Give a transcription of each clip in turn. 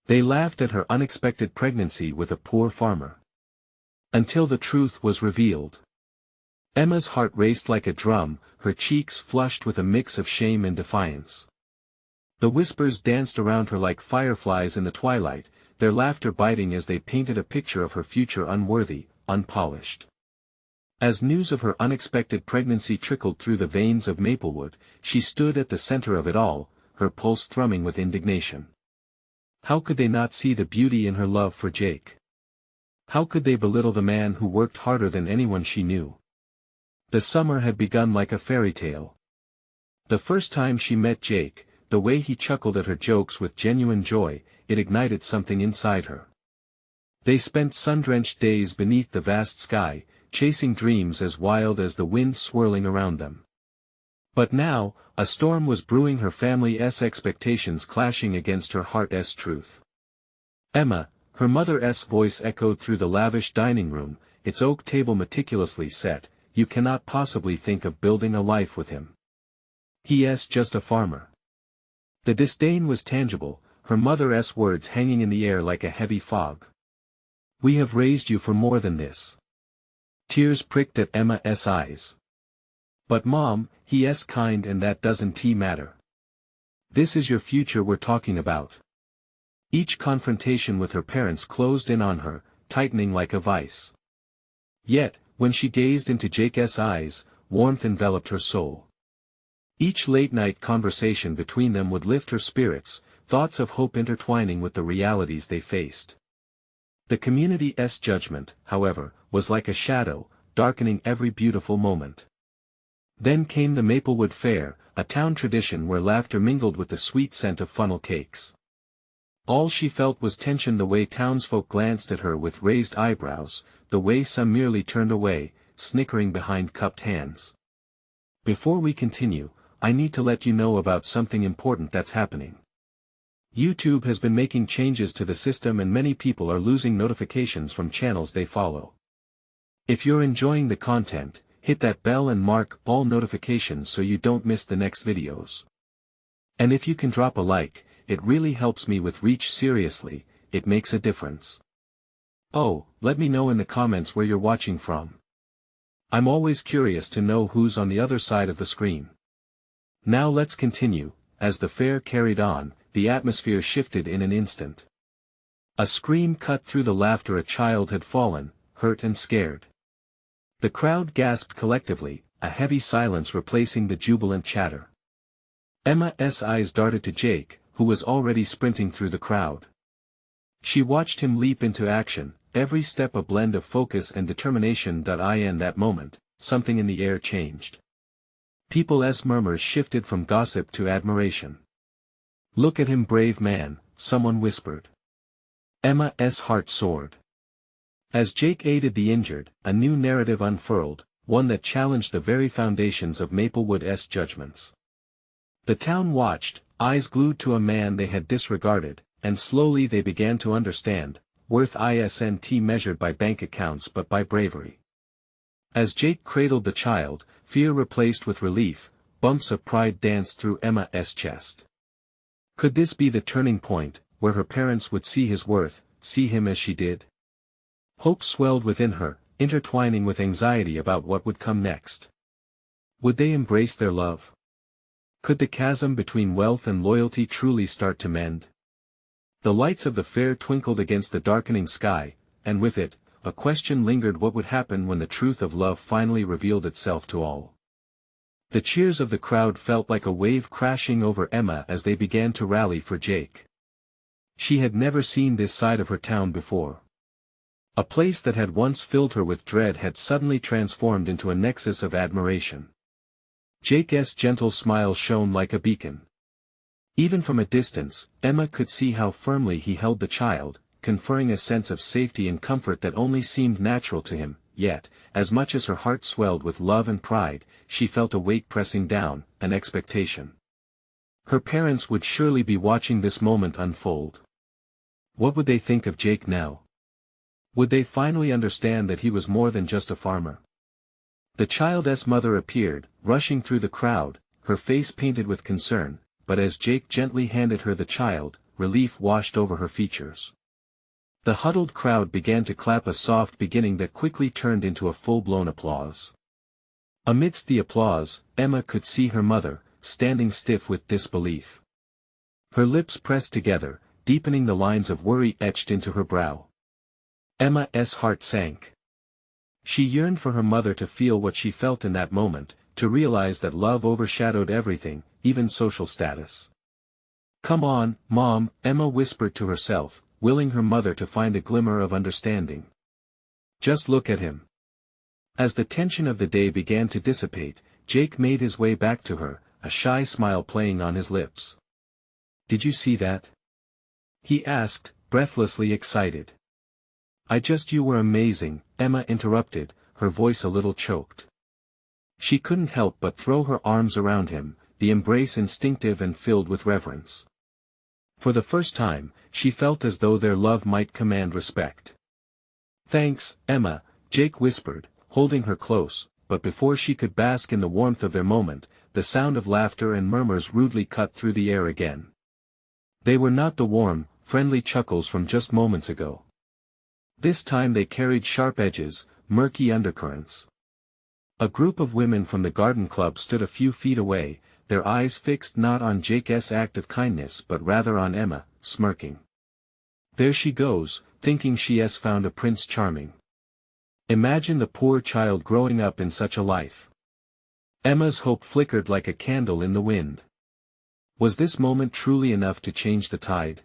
They laughed at her unexpected pregnancy with a poor farmer. Until the truth was revealed. Emma's heart raced like a drum, her cheeks flushed with a mix of shame and defiance. The whispers danced around her like fireflies in the twilight, their laughter biting as they painted a picture of her future unworthy, unpolished. As news of her unexpected pregnancy trickled through the veins of Maplewood, she stood at the center of it all, her pulse thrumming with indignation. How could they not see the beauty in her love for Jake? How could they belittle the man who worked harder than anyone she knew? The summer had begun like a fairy tale. The first time she met Jake, the way he chuckled at her jokes with genuine joy, it ignited something inside her. They spent sun-drenched days beneath the vast sky, chasing dreams as wild as the wind swirling around them. But now, a storm was brewing, her family's expectations clashing against her heart's truth. Emma, her mother's voice echoed through the lavish dining room, its oak table meticulously set, you cannot possibly think of building a life with him. He's just a farmer. The disdain was tangible, her mother's words hanging in the air like a heavy fog. We have raised you for more than this. Tears pricked at Emma's eyes. But Mom, he's kind and that doesn't matter. This is your future we're talking about. Each confrontation with her parents closed in on her, tightening like a vice. Yet, when she gazed into Jake's eyes, warmth enveloped her soul. Each late-night conversation between them would lift her spirits, thoughts of hope intertwining with the realities they faced. The community's judgment, however, was like a shadow, darkening every beautiful moment. Then came the Maplewood Fair, a town tradition where laughter mingled with the sweet scent of funnel cakes. All she felt was tension, the way townsfolk glanced at her with raised eyebrows, the way some merely turned away, snickering behind cupped hands. Before we continue, I need to let you know about something important that's happening. YouTube has been making changes to the system and many people are losing notifications from channels they follow. If you're enjoying the content, hit that bell and mark all notifications so you don't miss the next videos. And if you can drop a like, it really helps me with reach. Seriously, it makes a difference. Oh, let me know in the comments where you're watching from. I'm always curious to know who's on the other side of the screen. Now let's continue. As the fair carried on, the atmosphere shifted in an instant. A scream cut through the laughter. A child had fallen, hurt and scared. The crowd gasped collectively, a heavy silence replacing the jubilant chatter. Emma's eyes darted to Jake, who was already sprinting through the crowd. She watched him leap into action, every step a blend of focus and determination. In that moment, something in the air changed. People's murmurs shifted from gossip to admiration. Look at him, brave man, someone whispered. Emma's heart soared. As Jake aided the injured, a new narrative unfurled, one that challenged the very foundations of Maplewood's judgments. The town watched, eyes glued to a man they had disregarded, and slowly they began to understand, worth isn't measured by bank accounts but by bravery. As Jake cradled the child, fear replaced with relief, bumps of pride danced through Emma's chest. Could this be the turning point, where her parents would see his worth, see him as she did? Hope swelled within her, intertwining with anxiety about what would come next. Would they embrace their love? Could the chasm between wealth and loyalty truly start to mend? The lights of the fair twinkled against the darkening sky, and with it, a question lingered: what would happen when the truth of love finally revealed itself to all? The cheers of the crowd felt like a wave crashing over Emma as they began to rally for Jake. She had never seen this side of her town before. A place that had once filled her with dread had suddenly transformed into a nexus of admiration. Jake's gentle smile shone like a beacon. Even from a distance, Emma could see how firmly he held the child, conferring a sense of safety and comfort that only seemed natural to him. Yet, as much as her heart swelled with love and pride, she felt a weight pressing down, an expectation. Her parents would surely be watching this moment unfold. What would they think of Jake now? Would they finally understand that he was more than just a farmer? The child's mother appeared, rushing through the crowd, her face painted with concern, but as Jake gently handed her the child, relief washed over her features. The huddled crowd began to clap, a soft beginning that quickly turned into a full-blown applause. Amidst the applause, Emma could see her mother, standing stiff with disbelief. Her lips pressed together, deepening the lines of worry etched into her brow. Emma's heart sank. She yearned for her mother to feel what she felt in that moment, to realize that love overshadowed everything, even social status. "Come on, Mom," Emma whispered to herself, willing her mother to find a glimmer of understanding. "Just look at him." As the tension of the day began to dissipate, Jake made his way back to her, a shy smile playing on his lips. "Did you see that?" he asked, breathlessly excited. You were amazing," Emma interrupted, her voice a little choked. She couldn't help but throw her arms around him, the embrace instinctive and filled with reverence. For the first time, she felt as though their love might command respect. "Thanks, Emma," Jake whispered, holding her close, but before she could bask in the warmth of their moment, the sound of laughter and murmurs rudely cut through the air again. They were not the warm, friendly chuckles from just moments ago. This time they carried sharp edges, murky undercurrents. A group of women from the garden club stood a few feet away, their eyes fixed not on Jake's act of kindness but rather on Emma, smirking. "There she goes, thinking she's found a prince charming. Imagine the poor child growing up in such a life." Emma's hope flickered like a candle in the wind. Was this moment truly enough to change the tide?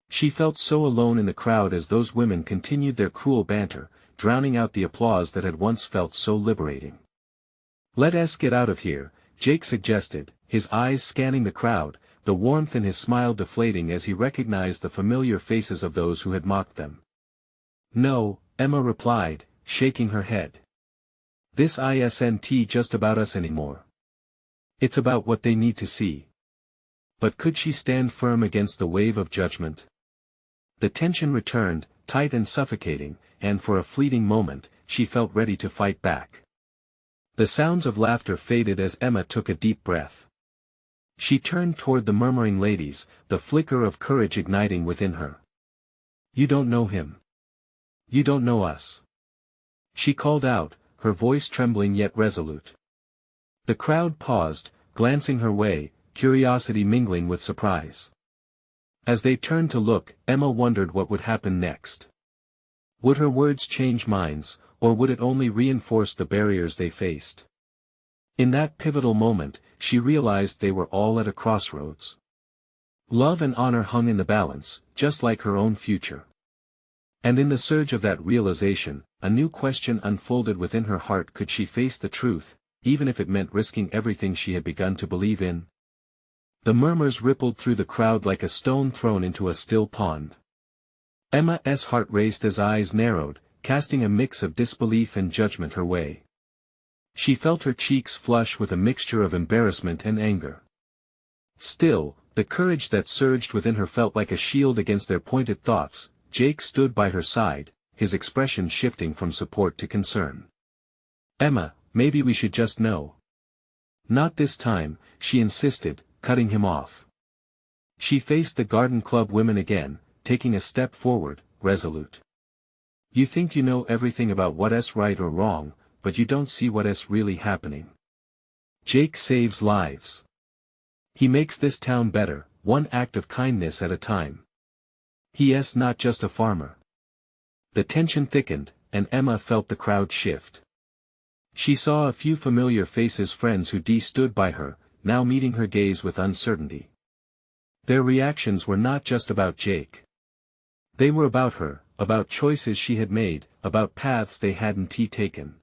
She felt so alone in the crowd as those women continued their cruel banter, drowning out the applause that had once felt so liberating. "Let's get out of here," Jake suggested, his eyes scanning the crowd, the warmth in his smile deflating as he recognized the familiar faces of those who had mocked them. "No," Emma replied, shaking her head. "This isn't just about us anymore. It's about what they need to see." But could she stand firm against the wave of judgment? The tension returned, tight and suffocating, and for a fleeting moment, she felt ready to fight back. The sounds of laughter faded as Emma took a deep breath. She turned toward the murmuring ladies, the flicker of courage igniting within her. "You don't know him. You don't know us," she called out, her voice trembling yet resolute. The crowd paused, glancing her way, curiosity mingling with surprise. As they turned to look, Emma wondered what would happen next. Would her words change minds, or would it only reinforce the barriers they faced? In that pivotal moment, she realized they were all at a crossroads. Love and honor hung in the balance, just like her own future. And in the surge of that realization, a new question unfolded within her heart: could she face the truth, even if it meant risking everything she had begun to believe in? The murmurs rippled through the crowd like a stone thrown into a still pond. Emma's heart raced as eyes narrowed, casting a mix of disbelief and judgment her way. She felt her cheeks flush with a mixture of embarrassment and anger. Still, the courage that surged within her felt like a shield against their pointed thoughts. Jake stood by her side, his expression shifting from support to concern. "Emma, maybe we should just know." "Not this time," she insisted, cutting him off. She faced the garden club women again, taking a step forward, resolute. "You think you know everything about what's right or wrong, but you don't see what's really happening. Jake saves lives. He makes this town better, one act of kindness at a time. He's not just a farmer." The tension thickened, and Emma felt the crowd shift. She saw a few familiar faces, friends who stood by her, now meeting her gaze with uncertainty. Their reactions were not just about Jake. They were about her, about choices she had made, about paths they hadn't taken.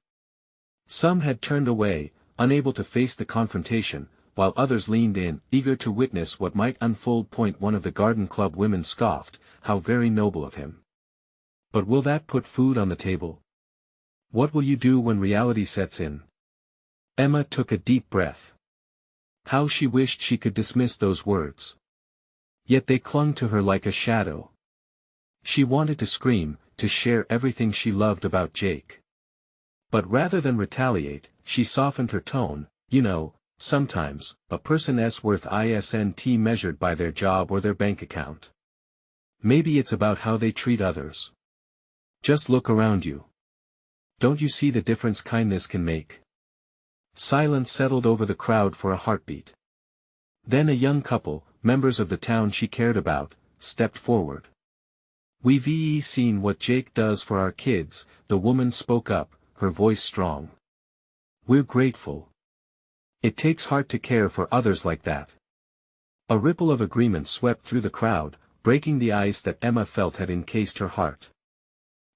Some had turned away, unable to face the confrontation, while others leaned in, eager to witness what might unfold. One of the garden club women scoffed, "How very noble of him. But will that put food on the table? What will you do when reality sets in?" Emma took a deep breath. How she wished she could dismiss those words. Yet they clung to her like a shadow. She wanted to scream, to share everything she loved about Jake. But rather than retaliate, she softened her tone. sometimes, a person's worth isn't measured by their job or their bank account. Maybe it's about how they treat others. Just look around you. Don't you see the difference kindness can make? Silence settled over the crowd for a heartbeat. Then a young couple, members of the town she cared about, stepped forward. "We've seen what Jake does for our kids," the woman spoke up, her voice strong. "We're grateful. It takes heart to care for others like that." A ripple of agreement swept through the crowd, breaking the ice that Emma felt had encased her heart.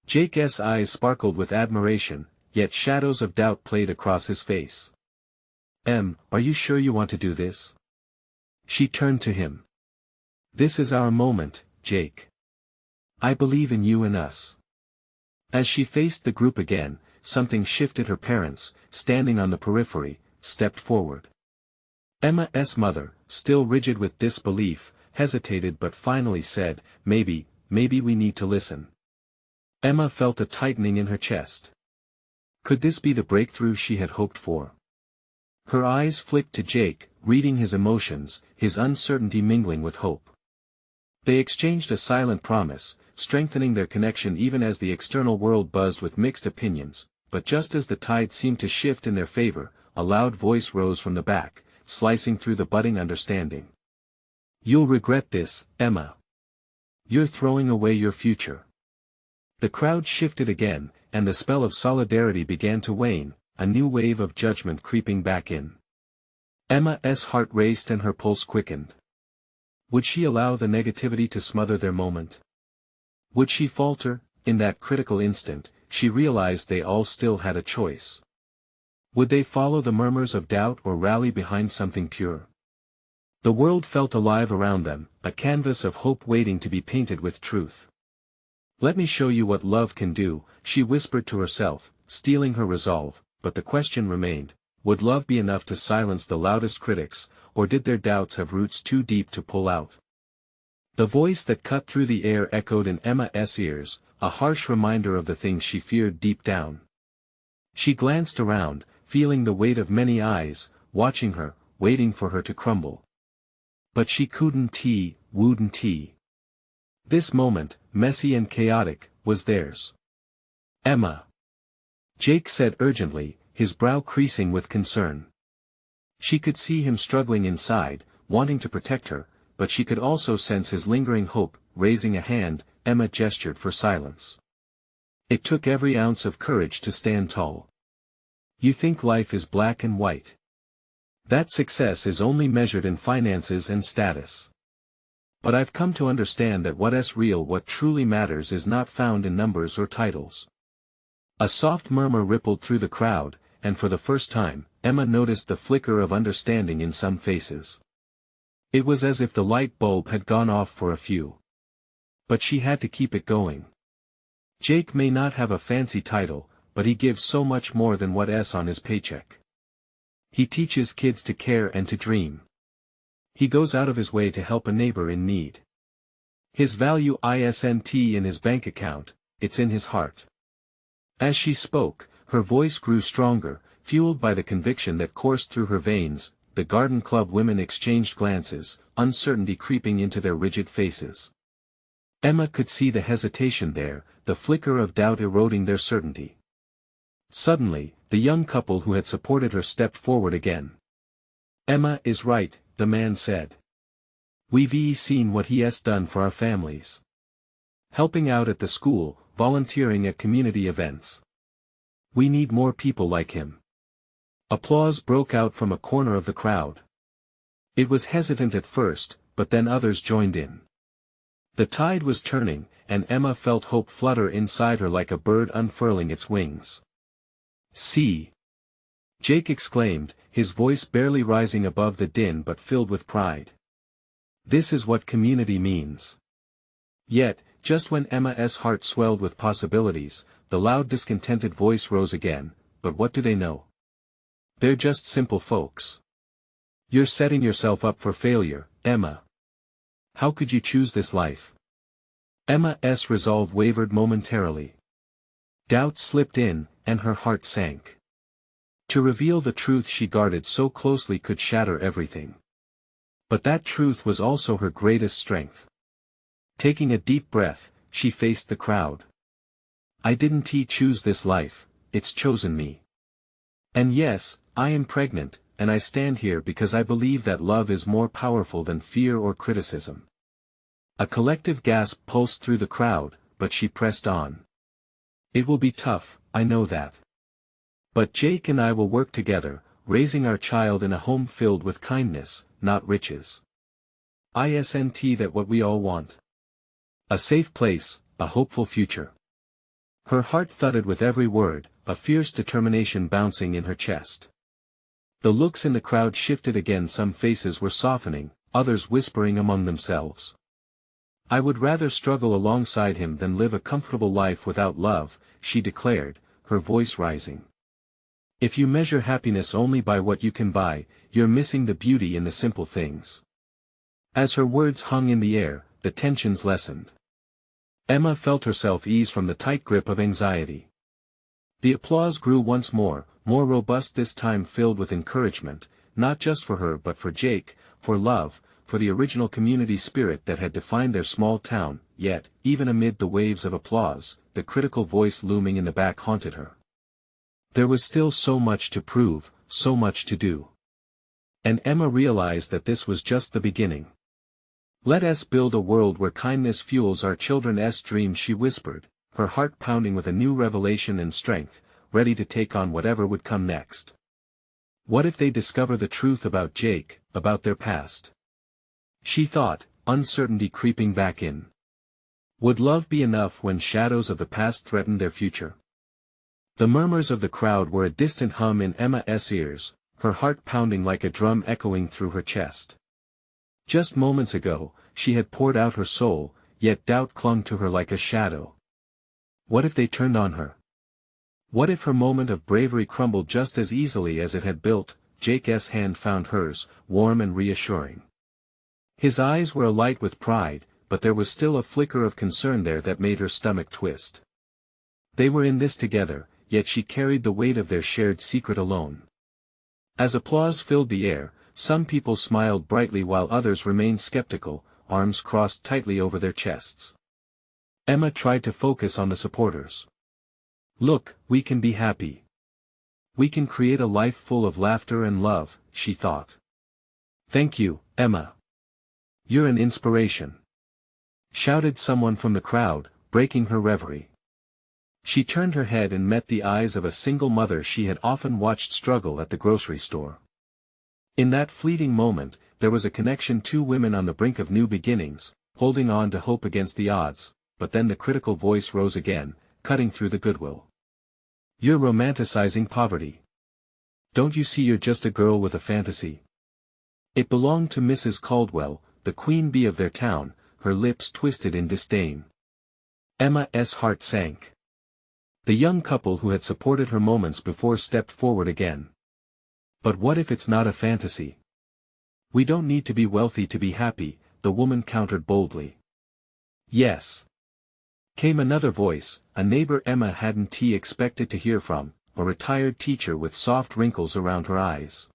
Jake's eyes sparkled with admiration, yet shadows of doubt played across his face. Are you sure you want to do this?" She turned to him. "This is our moment, Jake. I believe in you and us." As she faced the group again, something shifted. Her parents, standing on the periphery, stepped forward. Emma's mother, still rigid with disbelief, hesitated but finally said, maybe we need to listen." Emma felt a tightening in her chest. Could this be the breakthrough she had hoped for? Her eyes flicked to Jake, reading his emotions, his uncertainty mingling with hope. They exchanged a silent promise, strengthening their connection even as the external world buzzed with mixed opinions, but just as the tide seemed to shift in their favor, a loud voice rose from the back, slicing through the budding understanding. "You'll regret this, Emma. You're throwing away your future." The crowd shifted again, and the spell of solidarity began to wane, a new wave of judgment creeping back in. Emma's heart raced and her pulse quickened. Would she allow the negativity to smother their moment? Would she falter? In that critical instant, she realized they all still had a choice. Would they follow the murmurs of doubt or rally behind something pure? The world felt alive around them, a canvas of hope waiting to be painted with truth. "Let me show you what love can do," she whispered to herself, steeling her resolve, but the question remained, would love be enough to silence the loudest critics, or did their doubts have roots too deep to pull out? The voice that cut through the air echoed in Emma's ears, a harsh reminder of the things she feared deep down. She glanced around, feeling the weight of many eyes, watching her, waiting for her to crumble. But she wouldn't. This moment, messy and chaotic, was theirs. "Emma," Jake said urgently, his brow creasing with concern. She could see him struggling inside, wanting to protect her, but she could also sense his lingering hope. Raising a hand, Emma gestured for silence. It took every ounce of courage to stand tall. "You think life is black and white. That success is only measured in finances and status. But I've come to understand that what's real, what truly matters, is not found in numbers or titles." A soft murmur rippled through the crowd, and for the first time, Emma noticed the flicker of understanding in some faces. It was as if the light bulb had gone off for a few. But she had to keep it going. Jake may not have a fancy title, but he gives so much more than what's on his paycheck. He teaches kids to care and to dream. He goes out of his way to help a neighbor in need. His value isn't in his bank account, it's in his heart. As she spoke, her voice grew stronger, fueled by the conviction that coursed through her veins. The garden club women exchanged glances, uncertainty creeping into their rigid faces. Emma could see the hesitation there, the flicker of doubt eroding their certainty. Suddenly, the young couple who had supported her stepped forward again. "Emma is right," the man said. "We've seen what he has done for our families. Helping out at the school, volunteering at community events. We need more people like him." Applause broke out from a corner of the crowd. It was hesitant at first, but then others joined in. The tide was turning, and Emma felt hope flutter inside her like a bird unfurling its wings. "See!" Jake exclaimed, his voice barely rising above the din but filled with pride. "This is what community means." Yet, just when Emma's heart swelled with possibilities, the loud discontented voice rose again, "But what do they know? They're just simple folks. You're setting yourself up for failure, Emma. How could you choose this life?" Emma's resolve wavered momentarily. Doubt slipped in, and her heart sank. To reveal the truth she guarded so closely could shatter everything. But that truth was also her greatest strength. Taking a deep breath, she faced the crowd. I didn't choose this life, it's chosen me. And yes, I am pregnant, and I stand here because I believe that love is more powerful than fear or criticism. A collective gasp pulsed through the crowd, but she pressed on. It will be tough, I know that. But Jake and I will work together, raising our child in a home filled with kindness, not riches. Isn't that what we all want? A safe place, a hopeful future. Her heart thudded with every word, a fierce determination bouncing in her chest. The looks in the crowd shifted again. Some faces were softening, others whispering among themselves. I would rather struggle alongside him than live a comfortable life without love, she declared, her voice rising. If you measure happiness only by what you can buy, you're missing the beauty in the simple things. As her words hung in the air, the tensions lessened. Emma felt herself ease from the tight grip of anxiety. The applause grew once more robust this time, filled with encouragement, not just for her but for Jake, for love, for the original community spirit that had defined their small town. Yet, even amid the waves of applause, the critical voice looming in the back haunted her. There was still so much to prove, so much to do. And Emma realized that this was just the beginning. Let us build a world where kindness fuels our children's dreams, she whispered, her heart pounding with a new revelation and strength, ready to take on whatever would come next. What if they discover the truth about Jake, about their past? She thought, uncertainty creeping back in. Would love be enough when shadows of the past threatened their future? The murmurs of the crowd were a distant hum in Emma's ears, her heart pounding like a drum echoing through her chest. Just moments ago, she had poured out her soul, yet doubt clung to her like a shadow. What if they turned on her? What if her moment of bravery crumbled just as easily as it had built? Jake's hand found hers, warm and reassuring. His eyes were alight with pride, but there was still a flicker of concern there that made her stomach twist. They were in this together, yet she carried the weight of their shared secret alone. As applause filled the air, some people smiled brightly while others remained skeptical, arms crossed tightly over their chests. Emma tried to focus on the supporters. Look, we can be happy. We can create a life full of laughter and love, she thought. Thank you, Emma. You're an inspiration. Shouted someone from the crowd, breaking her reverie. She turned her head and met the eyes of a single mother she had often watched struggle at the grocery store. In that fleeting moment, there was a connection. Two women on the brink of new beginnings, holding on to hope against the odds, but then the critical voice rose again, cutting through the goodwill. You're romanticizing poverty. Don't you see you're just a girl with a fantasy? It belonged to Mrs. Caldwell, the queen bee of their town, her lips twisted in disdain. Emma's heart sank. The young couple who had supported her moments before stepped forward again. But what if it's not a fantasy? We don't need to be wealthy to be happy, the woman countered boldly. Yes. Came another voice, a neighbor Emma hadn't expected to hear from, a retired teacher with soft wrinkles around her eyes.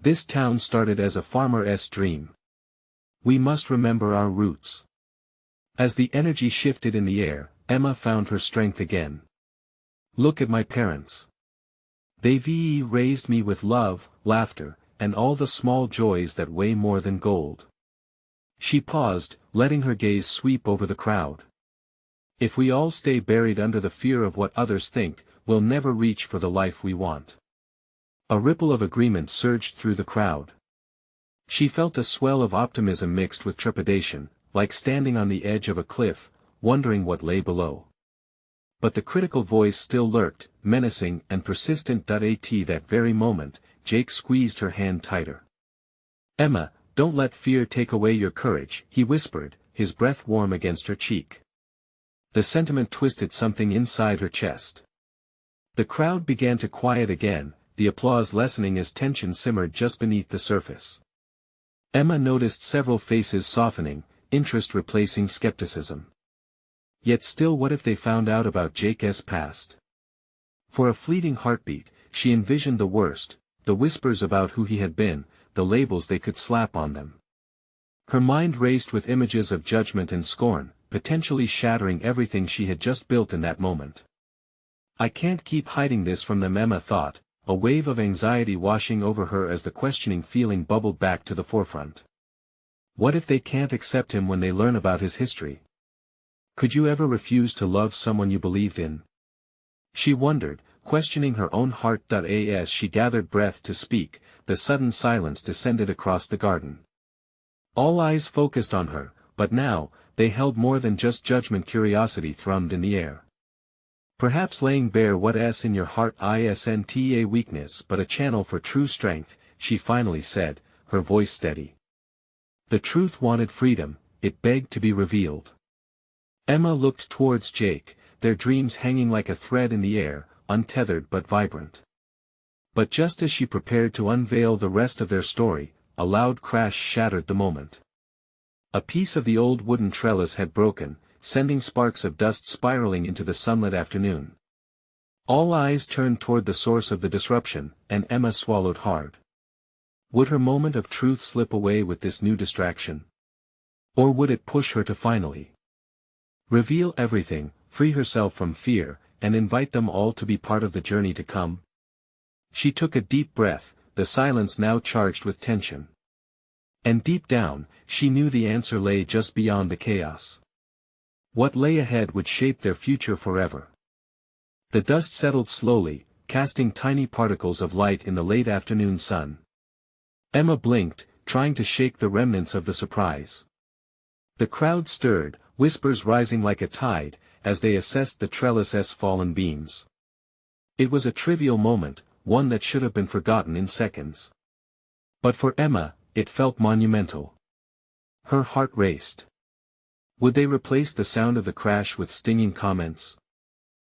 This town started as a farmer's dream. We must remember our roots. As the energy shifted in the air, Emma found her strength again. Look at my parents. They've raised me with love, laughter, and all the small joys that weigh more than gold. She paused, letting her gaze sweep over the crowd. If we all stay buried under the fear of what others think, we'll never reach for the life we want. A ripple of agreement surged through the crowd. She felt a swell of optimism mixed with trepidation, like standing on the edge of a cliff, wondering what lay below. But the critical voice still lurked, menacing and persistent. At that very moment, Jake squeezed her hand tighter. Emma, don't let fear take away your courage, he whispered, his breath warm against her cheek. The sentiment twisted something inside her chest. The crowd began to quiet again, the applause lessening as tension simmered just beneath the surface. Emma noticed several faces softening, interest replacing skepticism. Yet still, what if they found out about Jake's past? For a fleeting heartbeat, she envisioned the worst, the whispers about who he had been, the labels they could slap on them. Her mind raced with images of judgment and scorn, potentially shattering everything she had just built in that moment. I can't keep hiding this from them, Emma thought, a wave of anxiety washing over her as the questioning feeling bubbled back to the forefront. What if they can't accept him when they learn about his history? Could you ever refuse to love someone you believed in? She wondered, questioning her own heart. As she gathered breath to speak, the sudden silence descended across the garden. All eyes focused on her, but now, they held more than just judgment. Curiosity thrummed in the air. Perhaps laying bare what's in your heart isn't a weakness but a channel for true strength, she finally said, her voice steady. The truth wanted freedom, it begged to be revealed. Emma looked towards Jake, their dreams hanging like a thread in the air, untethered but vibrant. But just as she prepared to unveil the rest of their story, a loud crash shattered the moment. A piece of the old wooden trellis had broken, sending sparks of dust spiraling into the sunlit afternoon. All eyes turned toward the source of the disruption, and Emma swallowed hard. Would her moment of truth slip away with this new distraction? Or would it push her to finally reveal everything, free herself from fear, and invite them all to be part of the journey to come? She took a deep breath, the silence now charged with tension. And deep down, she knew the answer lay just beyond the chaos. What lay ahead would shape their future forever. The dust settled slowly, casting tiny particles of light in the late afternoon sun. Emma blinked, trying to shake the remnants of the surprise. The crowd stirred, whispers rising like a tide, as they assessed the trellis's fallen beams. It was a trivial moment, one that should have been forgotten in seconds. But for Emma, it felt monumental. Her heart raced. Would they replace the sound of the crash with stinging comments?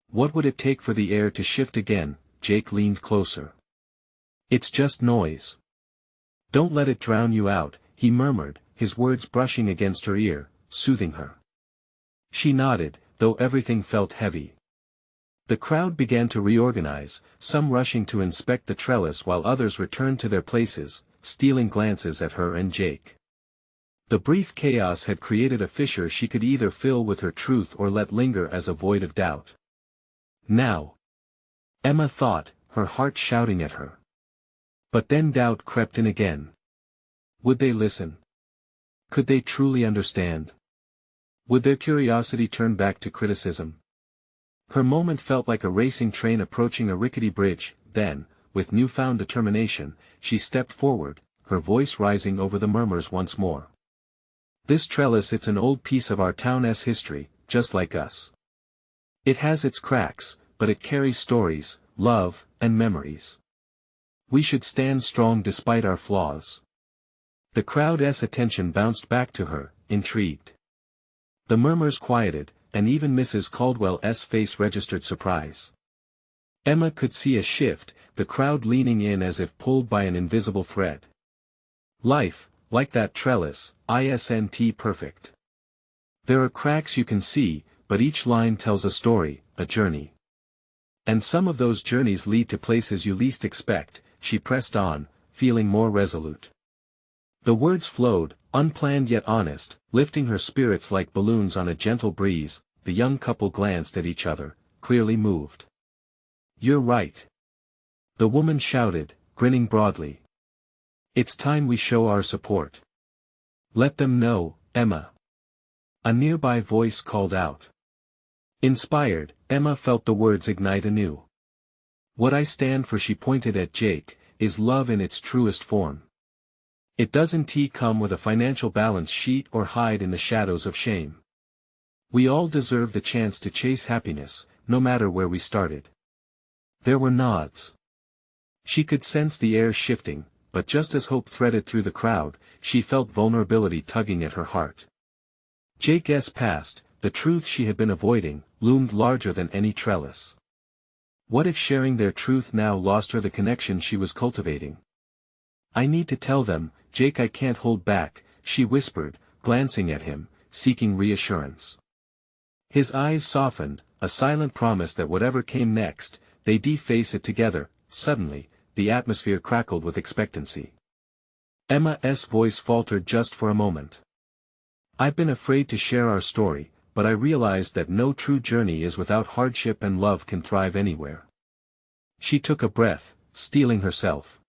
What would it take for the air to shift again? Jake leaned closer. It's just noise. Don't let it drown you out, he murmured, his words brushing against her ear, soothing her. She nodded, though everything felt heavy. The crowd began to reorganize, some rushing to inspect the trellis while others returned to their places, stealing glances at her and Jake. The brief chaos had created a fissure she could either fill with her truth or let linger as a void of doubt. Now, Emma thought, her heart shouting at her. But then doubt crept in again. Would they listen? Could they truly understand? Would their curiosity turn back to criticism? Her moment felt like a racing train approaching a rickety bridge. Then, with newfound determination, she stepped forward, her voice rising over the murmurs once more. This trellis, it's an old piece of our town's history, just like us. It has its cracks, but it carries stories, love, and memories. We should stand strong despite our flaws. The crowd's attention bounced back to her, intrigued. The murmurs quieted, and even Mrs. Caldwell's face registered surprise. Emma could see a shift, the crowd leaning in as if pulled by an invisible thread. Life, like that trellis, isn't perfect. There are cracks you can see, but each line tells a story, a journey. And some of those journeys lead to places you least expect. She pressed on, feeling more resolute. The words flowed, unplanned yet honest, lifting her spirits like balloons on a gentle breeze. The young couple glanced at each other, clearly moved. You're right. The woman shouted, grinning broadly. It's time we show our support. Let them know, Emma. A nearby voice called out. Inspired, Emma felt the words ignite anew. What I stand for, she pointed at Jake, is love in its truest form. It doesn't come with a financial balance sheet or hide in the shadows of shame. We all deserve the chance to chase happiness, no matter where we started. There were nods. She could sense the air shifting, but just as hope threaded through the crowd, she felt vulnerability tugging at her heart. Jake's past, the truth she had been avoiding, loomed larger than any trellis. What if sharing their truth now lost her the connection she was cultivating? I need to tell them, Jake, I can't hold back, she whispered, glancing at him, seeking reassurance. His eyes softened, a silent promise that whatever came next, they'd face it together. suddenly, the atmosphere crackled with expectancy. Emma's voice faltered just for a moment. "I've been afraid to share our story, but I realized that no true journey is without hardship and love can thrive anywhere." She took a breath, steeling herself.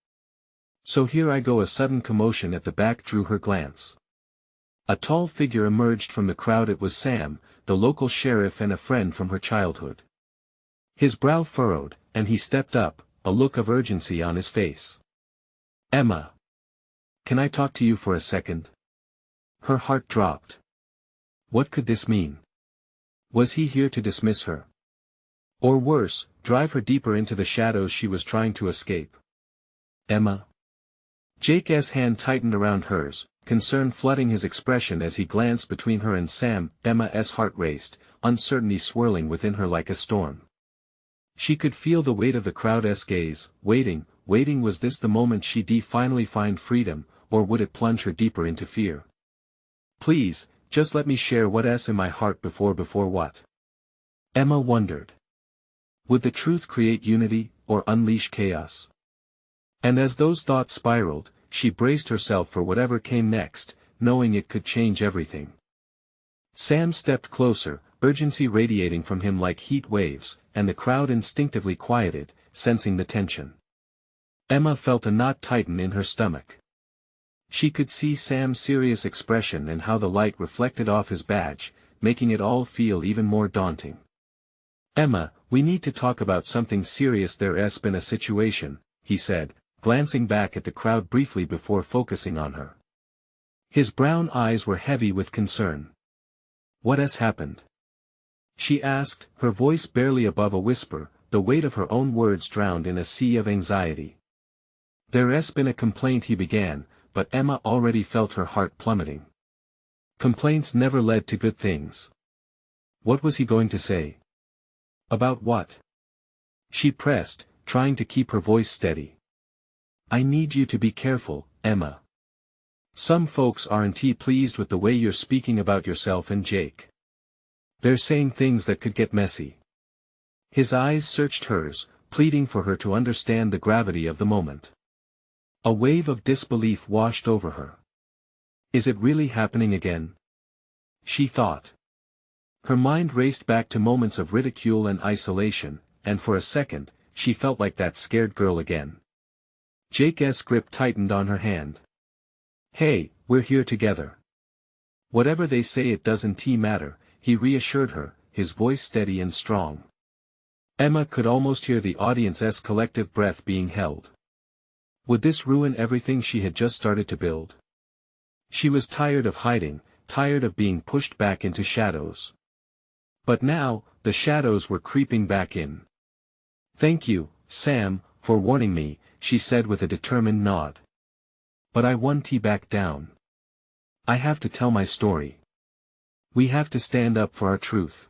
"So here I go." A sudden commotion at the back drew her glance. A tall figure emerged from the crowd. It was Sam, the local sheriff and a friend from her childhood. His brow furrowed, and he stepped up, a look of urgency on his face. "Emma. Can I talk to you for a second?" Her heart dropped. What could this mean? Was he here to dismiss her? Or worse, drive her deeper into the shadows she was trying to escape? "Emma." Jake's hand tightened around hers, concern flooding his expression as he glanced between her and Sam. Emma's heart raced, uncertainty swirling within her like a storm. She could feel the weight of the crowd's gaze, waiting. Was this the moment she'd finally find freedom, or would it plunge her deeper into fear? "Please, just let me share what's in my heart." Before what? Emma wondered. Would the truth create unity, or unleash chaos? And as those thoughts spiraled, she braced herself for whatever came next, knowing it could change everything. Sam stepped closer, urgency radiating from him like heat waves, and the crowd instinctively quieted, sensing the tension. Emma felt a knot tighten in her stomach. She could see Sam's serious expression and how the light reflected off his badge, making it all feel even more daunting. "Emma, we need to talk about something serious." "There's been a situation," he said, glancing back at the crowd briefly before focusing on her. His brown eyes were heavy with concern. "What has happened?" she asked, her voice barely above a whisper, the weight of her own words drowned in a sea of anxiety. "There's been a complaint," he began, but Emma already felt her heart plummeting. Complaints never led to good things. What was he going to say? About what? She pressed, trying to keep her voice steady. "I need you to be careful, Emma. Some folks aren't pleased with the way you're speaking about yourself and Jake. They're saying things that could get messy." His eyes searched hers, pleading for her to understand the gravity of the moment. A wave of disbelief washed over her. Is it really happening again? She thought. Her mind raced back to moments of ridicule and isolation, and for a second, she felt like that scared girl again. Jake's grip tightened on her hand. "Hey, we're here together. Whatever they say it doesn't matter," he reassured her, his voice steady and strong. Emma could almost hear the audience's collective breath being held. Would this ruin everything she had just started to build? She was tired of hiding, tired of being pushed back into shadows. But now, the shadows were creeping back in. "Thank you, Sam, for warning me," she said with a determined nod. "But I won't back down. I have to tell my story. We have to stand up for our truth."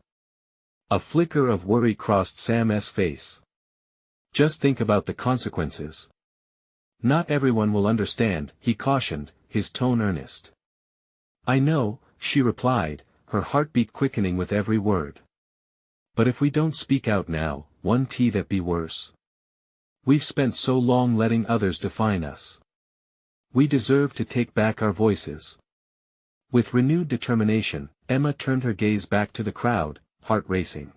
A flicker of worry crossed Sam's face. "Just think about the consequences. Not everyone will understand," he cautioned, his tone earnest. "I know," she replied, her heartbeat quickening with every word. "But if we don't speak out now, won't that be worse? We've spent so long letting others define us. We deserve to take back our voices." With renewed determination, Emma turned her gaze back to the crowd, heart racing.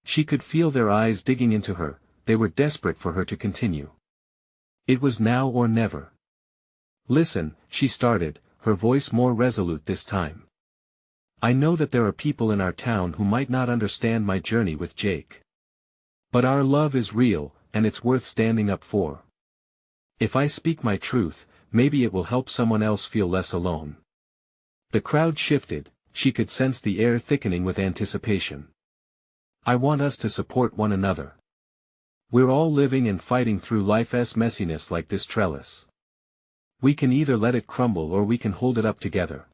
She could feel their eyes digging into her, they were desperate for her to continue. It was now or never. "Listen," she started, her voice more resolute this time. "I know that there are people in our town who might not understand my journey with Jake. But our love is real, and it's worth standing up for. If I speak my truth, maybe it will help someone else feel less alone." The crowd shifted, she could sense the air thickening with anticipation. "I want us to support one another. We're all living and fighting through life's messiness like this trellis. We can either let it crumble or we can hold it up together."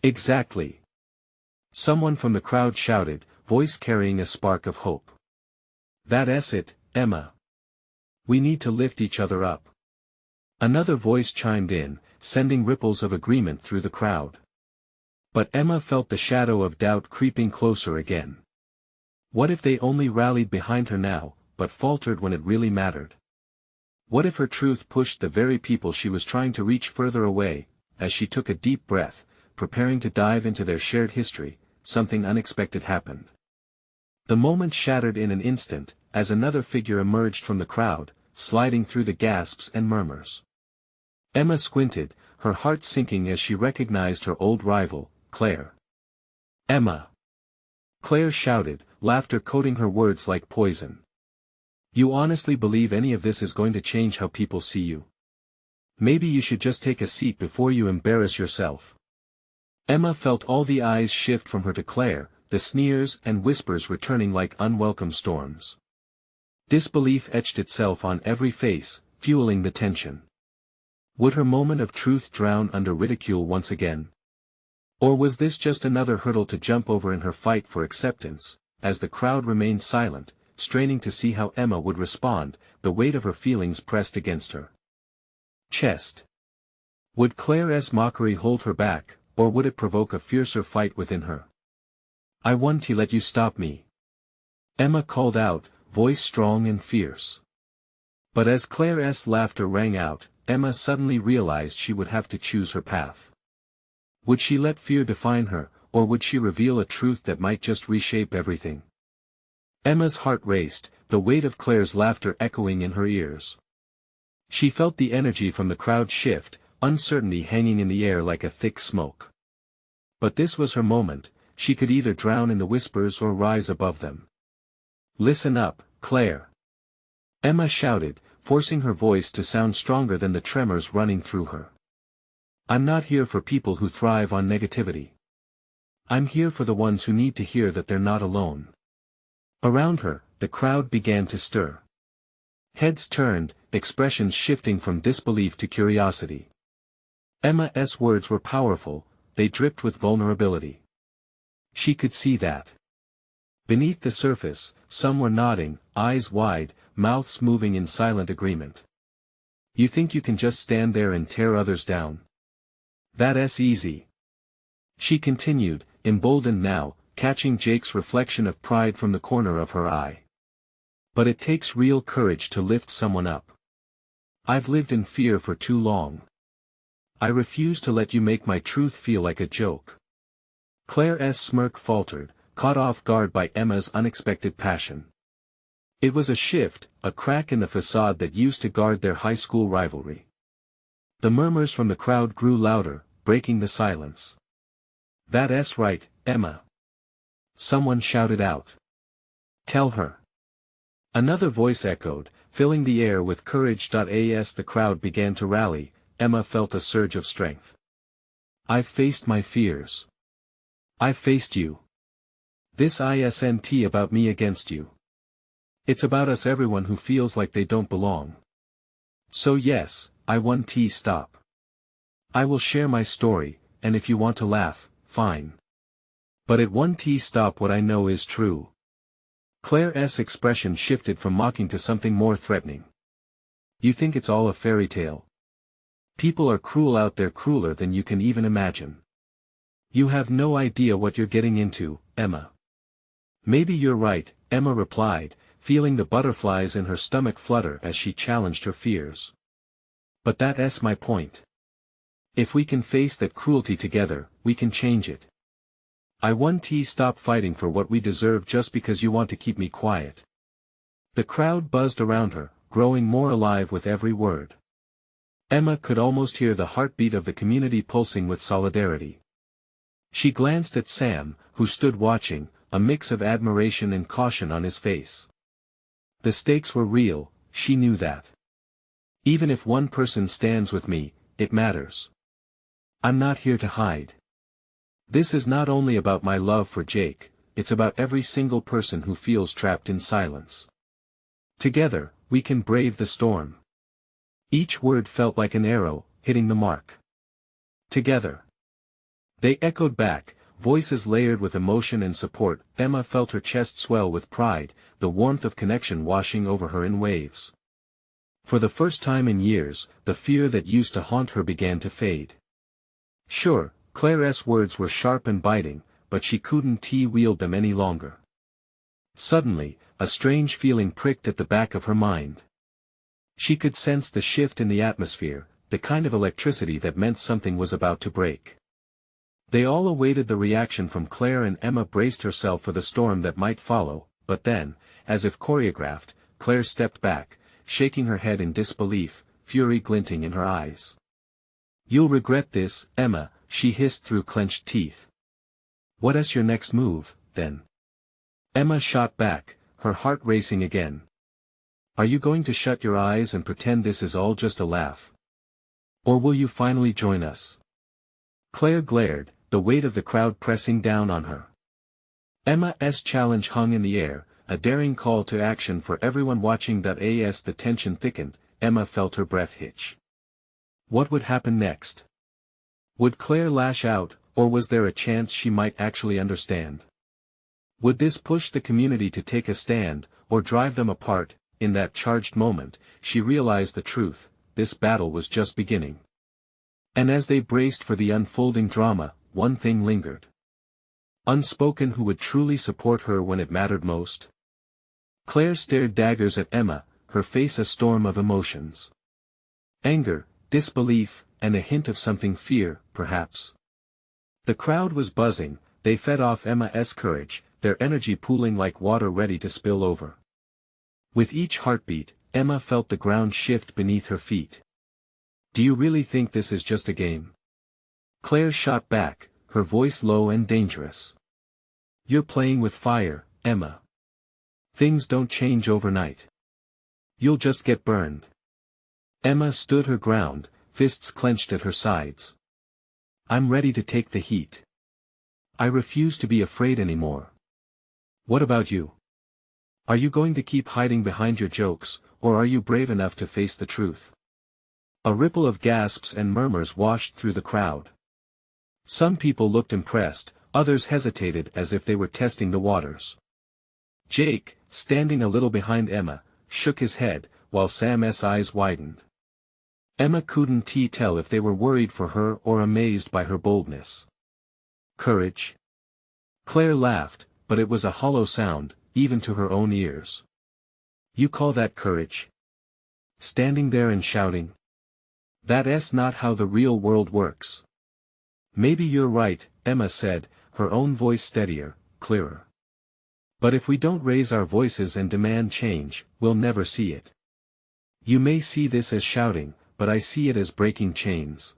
"Exactly." Someone from the crowd shouted, voice carrying a spark of hope. "That's it, Emma. We need to lift each other up." Another voice chimed in, sending ripples of agreement through the crowd. But Emma felt the shadow of doubt creeping closer again. What if they only rallied behind her now, but faltered when it really mattered. What if her truth pushed the very people she was trying to reach further away? As she took a deep breath, preparing to dive into their shared history, something unexpected happened. The moment shattered in an instant, as another figure emerged from the crowd, sliding through the gasps and murmurs. Emma squinted, her heart sinking as she recognized her old rival, Claire. "Emma!" Claire shouted, laughter coating her words like poison. "You honestly believe any of this is going to change how people see you? Maybe you should just take a seat before you embarrass yourself." Emma felt all the eyes shift from her to Claire, the sneers and whispers returning like unwelcome storms. Disbelief etched itself on every face, fueling the tension. Would her moment of truth drown under ridicule once again? Or was this just another hurdle to jump over in her fight for acceptance? As the crowd remained silent, straining to see how Emma would respond, the weight of her feelings pressed against her chest. Would Claire's mockery hold her back, or would it provoke a fiercer fight within her? "I want to let you stop me," Emma called out, voice strong and fierce. But as Claire's laughter rang out, Emma suddenly realized she would have to choose her path. Would she let fear define her, or would she reveal a truth that might just reshape everything? Emma's heart raced, the weight of Claire's laughter echoing in her ears. She felt the energy from the crowd shift, uncertainty hanging in the air like a thick smoke. But this was her moment, she could either drown in the whispers or rise above them. "Listen up, Claire!" Emma shouted, forcing her voice to sound stronger than the tremors running through her. "I'm not here for people who thrive on negativity. I'm here for the ones who need to hear that they're not alone." Around her, the crowd began to stir. Heads turned, expressions shifting from disbelief to curiosity. Emma's words were powerful, they dripped with vulnerability. She could see that. Beneath the surface, some were nodding, eyes wide, mouths moving in silent agreement. "You think you can just stand there and tear others down? That's easy." She continued, emboldened now, catching Jake's reflection of pride from the corner of her eye. "But it takes real courage to lift someone up. I've lived in fear for too long. I refuse to let you make my truth feel like a joke." Claire's smirk faltered, caught off guard by Emma's unexpected passion. It was a shift, a crack in the facade that used to guard their high school rivalry. The murmurs from the crowd grew louder, breaking the silence. "That's right, Emma," someone shouted out. "Tell her." Another voice echoed, filling the air with courage. As the crowd began to rally, Emma felt a surge of strength. "I've faced my fears. I've faced you. This isn't about me against you. It's about us, everyone who feels like they don't belong. So yes, I won't stop. I will share my story, and if you want to laugh, fine. But it won't stop what I know is true." Claire's expression shifted from mocking to something more threatening. "You think it's all a fairy tale? People are cruel out there, crueler than you can even imagine. You have no idea what you're getting into, Emma." "Maybe you're right," Emma replied, feeling the butterflies in her stomach flutter as she challenged her fears. "But that's my point. If we can face that cruelty together, we can change it. I won't stop fighting for what we deserve just because you want to keep me quiet." The crowd buzzed around her, growing more alive with every word. Emma could almost hear the heartbeat of the community pulsing with solidarity. She glanced at Sam, who stood watching, a mix of admiration and caution on his face. The stakes were real, she knew that. Even if one person stands with me, it matters. I'm not here to hide. This is not only about my love for Jake, it's about every single person who feels trapped in silence. Together, we can brave the storm. Each word felt like an arrow, hitting the mark. Together. They echoed back, voices layered with emotion and support. Emma felt her chest swell with pride, the warmth of connection washing over her in waves. For the first time in years, the fear that used to haunt her began to fade. Sure, Claire's words were sharp and biting, but she couldn't wield them any longer. Suddenly, a strange feeling pricked at the back of her mind. She could sense the shift in the atmosphere, the kind of electricity that meant something was about to break. They all awaited the reaction from Claire, and Emma braced herself for the storm that might follow, but then, as if choreographed, Claire stepped back, shaking her head in disbelief, fury glinting in her eyes. "You'll regret this, Emma," she hissed through clenched teeth. "What is your next move, then?" Emma shot back, her heart racing again. "Are you going to shut your eyes and pretend this is all just a laugh? Or will you finally join us?" Claire glared, the weight of the crowd pressing down on her. Emma's challenge hung in the air, a daring call to action for everyone watching. As the tension thickened, Emma felt her breath hitch. What would happen next? Would Claire lash out, or was there a chance she might actually understand? Would this push the community to take a stand, or drive them apart? In that charged moment, she realized the truth: this battle was just beginning. And as they braced for the unfolding drama, one thing lingered. Unspoken: who would truly support her when it mattered most? Claire stared daggers at Emma, her face a storm of emotions. Anger, disbelief, and a hint of something: fear, perhaps. The crowd was buzzing, they fed off Emma's courage, their energy pooling like water ready to spill over. With each heartbeat, Emma felt the ground shift beneath her feet. "Do you really think this is just a game?" Claire shot back, her voice low and dangerous. "You're playing with fire, Emma. Things don't change overnight. You'll just get burned." Emma stood her ground, fists clenched at her sides. "I'm ready to take the heat. I refuse to be afraid anymore. What about you? Are you going to keep hiding behind your jokes, or are you brave enough to face the truth?" A ripple of gasps and murmurs washed through the crowd. Some people looked impressed, others hesitated as if they were testing the waters. Jake, standing a little behind Emma, shook his head, while Sam's eyes widened. Emma couldn't tell if they were worried for her or amazed by her boldness. "Courage?" Claire laughed, but it was a hollow sound, even to her own ears. "You call that courage? Standing there and shouting? That's not how the real world works." "Maybe you're right," Emma said, her own voice steadier, clearer. "But if we don't raise our voices and demand change, we'll never see it. You may see this as shouting, but I see it as breaking chains.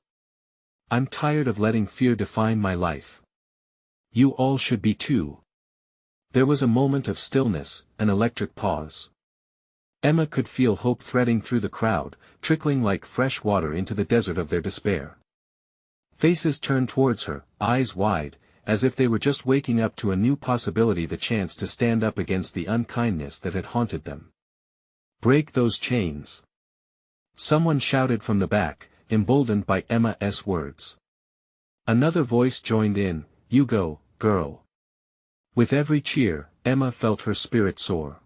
I'm tired of letting fear define my life. You all should be too." There was a moment of stillness, an electric pause. Emma could feel hope threading through the crowd, trickling like fresh water into the desert of their despair. Faces turned towards her, eyes wide, as if they were just waking up to a new possibility: the chance to stand up against the unkindness that had haunted them. "Break those chains!" Someone shouted from the back, emboldened by Emma's words. Another voice joined in, "You go, girl." With every cheer, Emma felt her spirit soar.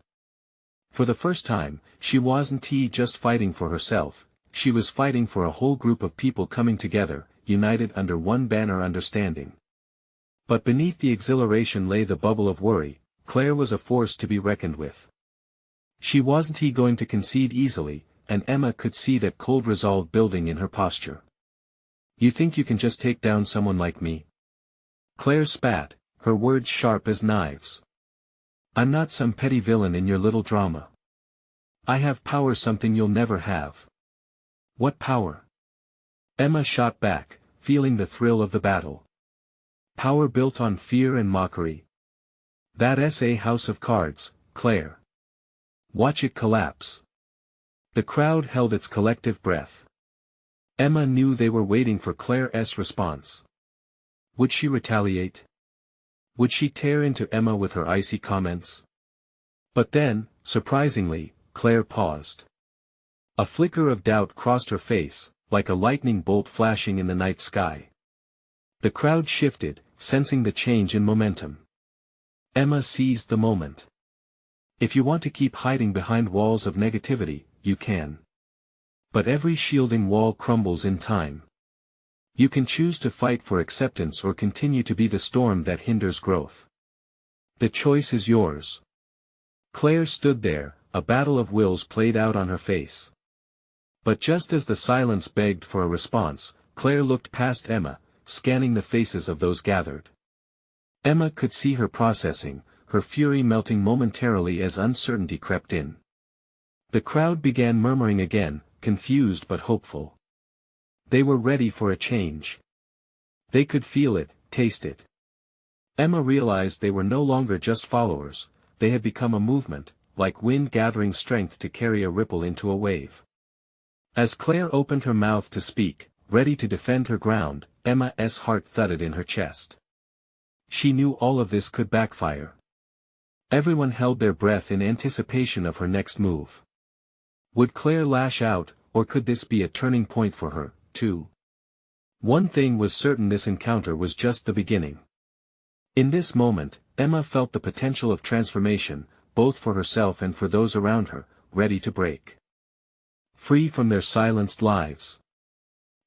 For the first time, she wasn't just fighting for herself, she was fighting for a whole group of people coming together, united under one banner: understanding. But beneath the exhilaration lay the bubble of worry. Claire was a force to be reckoned with. She wasn't going to concede easily, and Emma could see that cold resolve building in her posture. "You think you can just take down someone like me?" Claire spat, her words sharp as knives. "I'm not some petty villain in your little drama. I have power, something you'll never have." "What power?" Emma shot back, feeling the thrill of the battle. "Power built on fear and mockery. That's a house of cards, Claire. Watch it collapse." The crowd held its collective breath. Emma knew they were waiting for Claire's response. Would she retaliate? Would she tear into Emma with her icy comments? But then, surprisingly, Claire paused. A flicker of doubt crossed her face, like a lightning bolt flashing in the night sky. The crowd shifted, sensing the change in momentum. Emma seized the moment. "If you want to keep hiding behind walls of negativity, you can. But every shielding wall crumbles in time. You can choose to fight for acceptance or continue to be the storm that hinders growth. The choice is yours." Claire stood there, a battle of wills played out on her face. But just as the silence begged for a response, Claire looked past Emma, scanning the faces of those gathered. Emma could see her processing, her fury melting momentarily as uncertainty crept in. The crowd began murmuring again, confused but hopeful. They were ready for a change. They could feel it, taste it. Emma realized they were no longer just followers, they had become a movement, like wind gathering strength to carry a ripple into a wave. As Claire opened her mouth to speak, ready to defend her ground, Emma's heart thudded in her chest. She knew all of this could backfire. Everyone held their breath in anticipation of her next move. Would Claire lash out, or could this be a turning point for her, too? One thing was certain: this encounter was just the beginning. In this moment, Emma felt the potential of transformation, both for herself and for those around her, ready to break free from their silenced lives.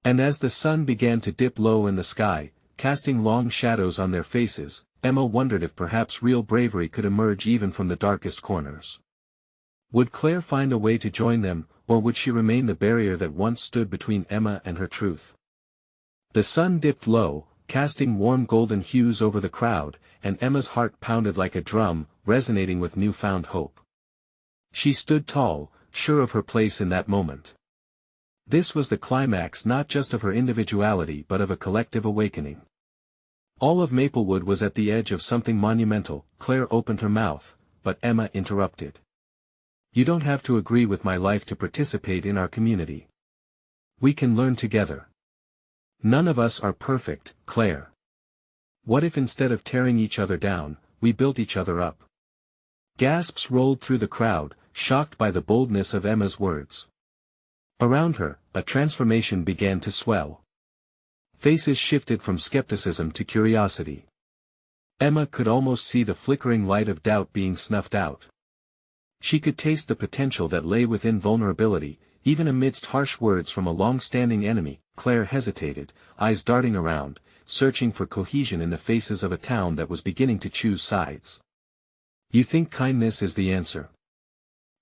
And as the sun began to dip low in the sky, casting long shadows on their faces, Emma wondered if perhaps real bravery could emerge even from the darkest corners. Would Claire find a way to join them, or would she remain the barrier that once stood between Emma and her truth? The sun dipped low, casting warm golden hues over the crowd, and Emma's heart pounded like a drum, resonating with newfound hope. She stood tall, sure of her place in that moment. This was the climax not just of her individuality but of a collective awakening. All of Maplewood was at the edge of something monumental. Claire opened her mouth, but Emma interrupted. "You don't have to agree with my life to participate in our community. We can learn together. None of us are perfect, Claire. What if instead of tearing each other down, we built each other up?" Gasps rolled through the crowd, shocked by the boldness of Emma's words. Around her, a transformation began to swell. Faces shifted from skepticism to curiosity. Emma could almost see the flickering light of doubt being snuffed out. She could taste the potential that lay within vulnerability, even amidst harsh words from a long-standing enemy. Claire hesitated, eyes darting around, searching for cohesion in the faces of a town that was beginning to choose sides. "You think kindness is the answer?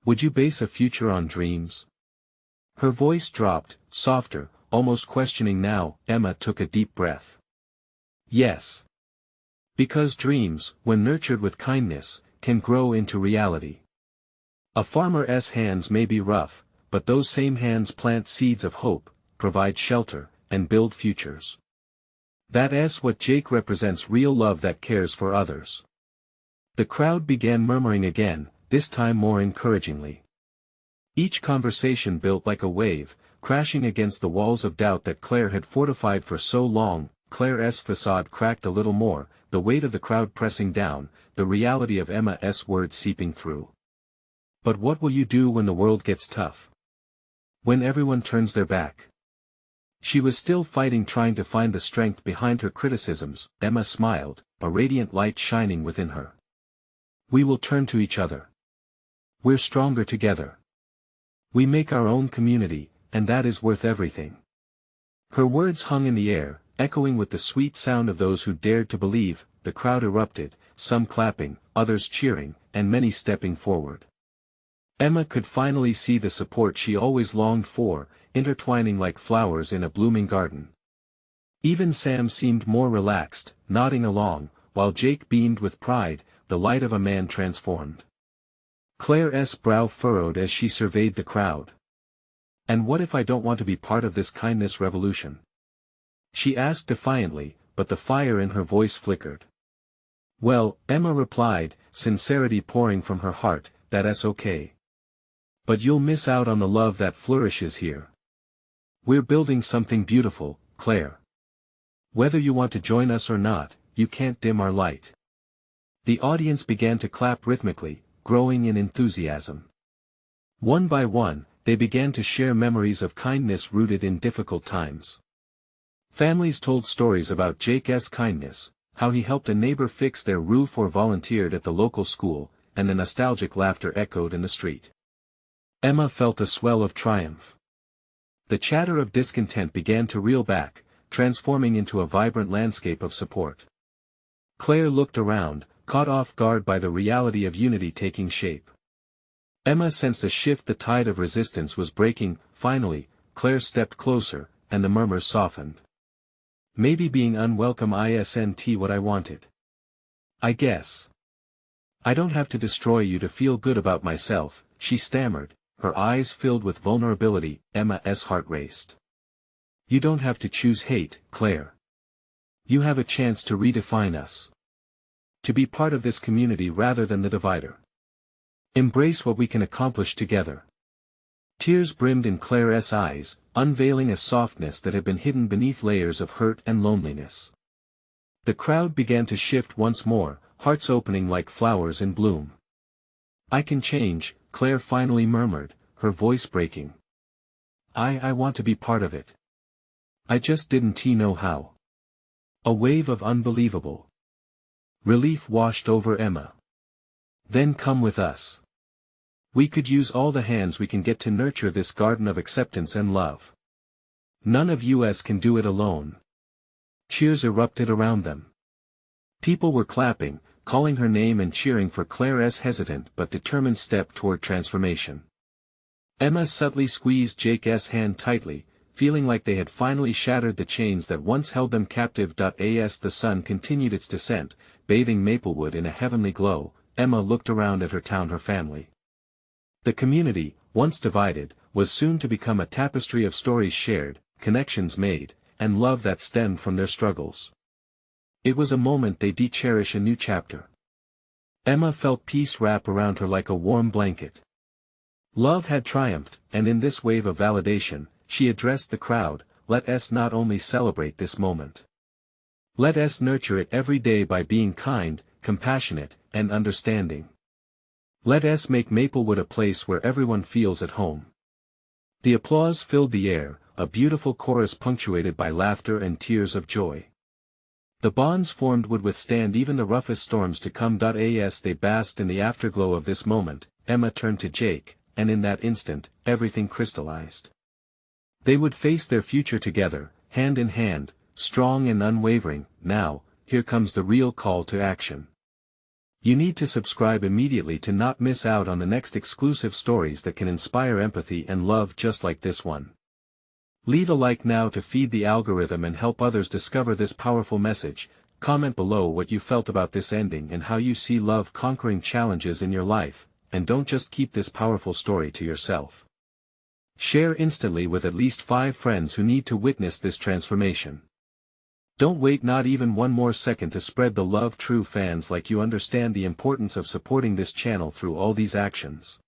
Would you base a future on dreams?" Her voice dropped, softer, almost questioning now. Emma took a deep breath. "Yes. Because dreams, when nurtured with kindness, can grow into reality. A farmer's hands may be rough, but those same hands plant seeds of hope, provide shelter, and build futures. That's what Jake represents: real love that cares for others." The crowd began murmuring again, this time more encouragingly. Each conversation built like a wave, crashing against the walls of doubt that Claire had fortified for so long. Claire's facade cracked a little more, the weight of the crowd pressing down, the reality of Emma's words seeping through. "But what will you do when the world gets tough? When everyone turns their back?" She was still fighting, trying to find the strength behind her criticisms. Emma smiled, a radiant light shining within her. "We will turn to each other. We're stronger together. We make our own community, and that is worth everything." Her words hung in the air, echoing with the sweet sound of those who dared to believe. The crowd erupted, some clapping, others cheering, and many stepping forward. Emma could finally see the support she always longed for, intertwining like flowers in a blooming garden. Even Sam seemed more relaxed, nodding along, while Jake beamed with pride, the light of a man transformed. Claire's brow furrowed as she surveyed the crowd. "And what if I don't want to be part of this kindness revolution?" she asked defiantly, but the fire in her voice flickered. "Well," Emma replied, sincerity pouring from her heart, "that's okay. But you'll miss out on the love that flourishes here. We're building something beautiful, Claire. Whether you want to join us or not, you can't dim our light." The audience began to clap rhythmically, growing in enthusiasm. One by one, they began to share memories of kindness rooted in difficult times. Families told stories about Jake's kindness, how he helped a neighbor fix their roof or volunteered at the local school, and the nostalgic laughter echoed in the street. Emma felt a swell of triumph. The chatter of discontent began to reel back, transforming into a vibrant landscape of support. Claire looked around, caught off guard by the reality of unity taking shape. Emma sensed a shift. The tide of resistance was breaking. Finally, Claire stepped closer, and the murmurs softened. Maybe being unwelcome isn't what I wanted. I guess. I don't have to destroy you to feel good about myself, she stammered, her eyes filled with vulnerability. Emma's heart raced. You don't have to choose hate, Claire. You have a chance to redefine us. To be part of this community rather than the divider. Embrace what we can accomplish together. Tears brimmed in Claire's eyes, unveiling a softness that had been hidden beneath layers of hurt and loneliness. The crowd began to shift once more, hearts opening like flowers in bloom. I can change, Claire finally murmured, her voice breaking. I want to be part of it. I just didn't know how. A wave of unbelievable relief washed over Emma. Then come with us. We could use all the hands we can get to nurture this garden of acceptance and love. None of us can do it alone. Cheers erupted around them. People were clapping, calling her name and cheering for Claire's hesitant but determined step toward transformation. Emma subtly squeezed Jake's hand tightly, feeling like they had finally shattered the chains that once held them captive. As the sun continued its descent, bathing Maplewood in a heavenly glow, Emma looked around at her town, her family. The community, once divided, was soon to become a tapestry of stories shared, connections made, and love that stemmed from their struggles. It was a moment they'd cherish, a new chapter. Emma felt peace wrap around her like a warm blanket. Love had triumphed, and in this wave of validation, she addressed the crowd. Let us not only celebrate this moment. Let us nurture it every day by being kind, compassionate, and understanding. Let us make Maplewood a place where everyone feels at home. The applause filled the air, a beautiful chorus punctuated by laughter and tears of joy. The bonds formed would withstand even the roughest storms to come. As they basked in the afterglow of this moment, Emma turned to Jake, and in that instant, everything crystallized. They would face their future together, hand in hand, strong and unwavering. Now, here comes the real call to action. You need to subscribe immediately to not miss out on the next exclusive stories that can inspire empathy and love just like this one. Leave a like now to feed the algorithm and help others discover this powerful message. Comment below what you felt about this ending and how you see love conquering challenges in your life, and don't just keep this powerful story to yourself. Share instantly with at least 5 friends who need to witness this transformation. Don't wait not even one more second to spread the love. True fans like you understand the importance of supporting this channel through all these actions.